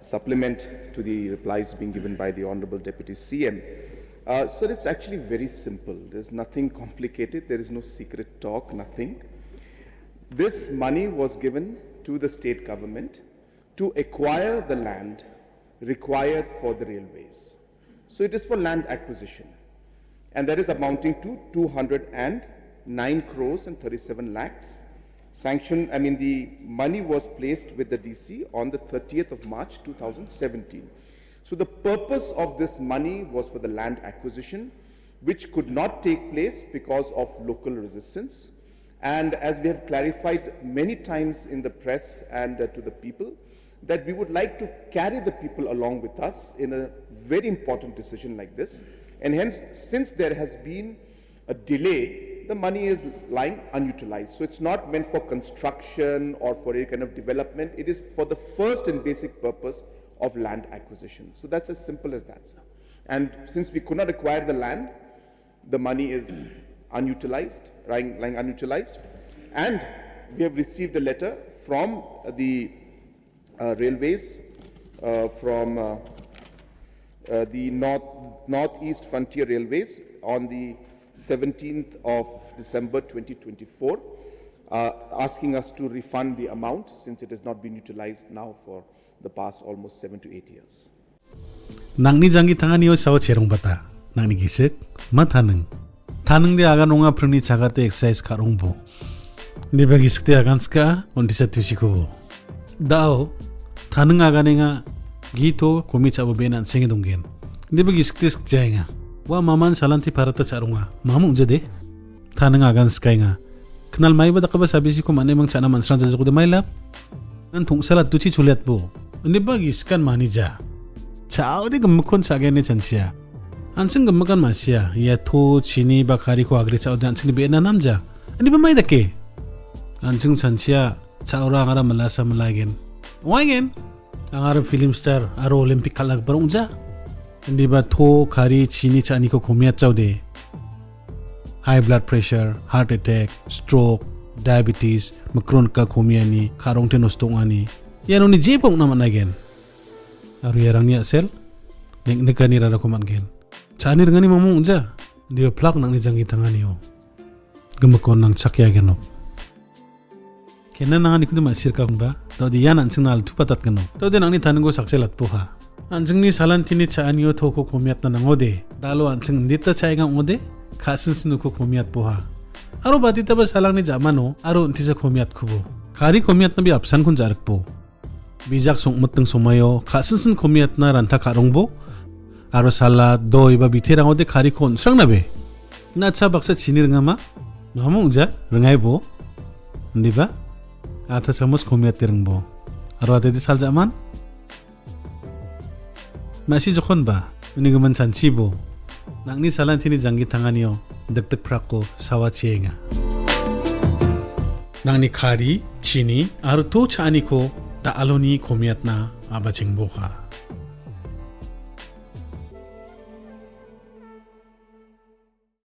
Supplement to the replies being given by the Honorable Deputy CM. Sir, it's actually very simple. There's nothing complicated. There is no secret talk, nothing. This money was given to the state government to acquire the land required for the railways. So it is for land acquisition. And that is amounting to 209 crores and 37 lakhs. The money was placed with the DC on the 30th of March 2017. So the purpose of this money was for the land acquisition, which could not take place because of local resistance. And as we have clarified many times in the press and to the people, that we would like to carry the people along with us in a very important decision like this. And hence, since there has been a delay, the money is lying unutilized. So it's not meant for construction or for any kind of development. It is for the first and basic purpose of land acquisition. So that's as simple as that, sir. And since we could not acquire the land, the money is unutilized, lying unutilized. And we have received a letter from the railways, from the Northeast Frontier Railways on the 17th of December 2024, asking us to refund the amount since it has not been utilized now for the past almost 7 to 8 years. Nang ni jangi tangan niyo sawa cherong bata. Nang ni gisik mataneng. Taneng de agan onga prni chagate exercise karong bo. Ni ba gisik de agan ska ondi sa tusiko bo. Dao taneng aganenga gito komi chabo benan sengi donggen. Ni ba gisik de skjainga. Wa maman salanti parata charonga. Mamu jade. Taneng agan skainga. Kenal mai ba dakaba sabisi ko mane mang chana mansran jajo de mailap. Nan thung salat tuchi chulet bo. Ni ba giskan manija. Chao de gumkon sagene chansia. Ansing gumkan masya. Ya to chini ba khari ko agri chao de ansing be na namja. Ni ba mai dake. Ansing chansia chao ra ngara malasa malagen. Wagen. Angara film star aro Olympic kalag barungja. Ni ba to khari chini chani ko khomiat chao de. High blood pressure, heart attack, stroke, diabetes, makron ka khomiani, kharong tenostongani. Yan ni jepong naman again. Aru yarang ni asel, nek nekani rara kuman gen. Chani rangani mamung unja, di ba plak nang ni jangi tangani o. Gemakon nang chakya genok. Kena nang ni kudu masir ka ba? Tau di yan ansing nal tupatat genok. Tau di nang ni taneng go sakselat poha. Ansing ni salan tini chani o toko komiat na nangode. Dalo ansing ndita chai ngang ode, kasin sinuko komiat poha. Aru batita ba salang ni jamano, aru untisa komiat kubo. Kari komiat na bi apsan kun jarak po. Bijak song muteng somayo, kasin komiat na ranta karongbo. Aru salat, doi ba bithe rangode kari kon serang nabe. Nacha baksa chini rengama, mamung ja rengai bo. Ndi ba? Ata chamos komiat tirengbo. Aru ate di sal zaman? Masih jokon ba? Ini geman chanchi bo. Nang ni salan tini jangi tanganiyo, dek prako sawa chienga. Nang ni kari, chini, aru to chani ko, ta aloni komiat na aba chingbo ka.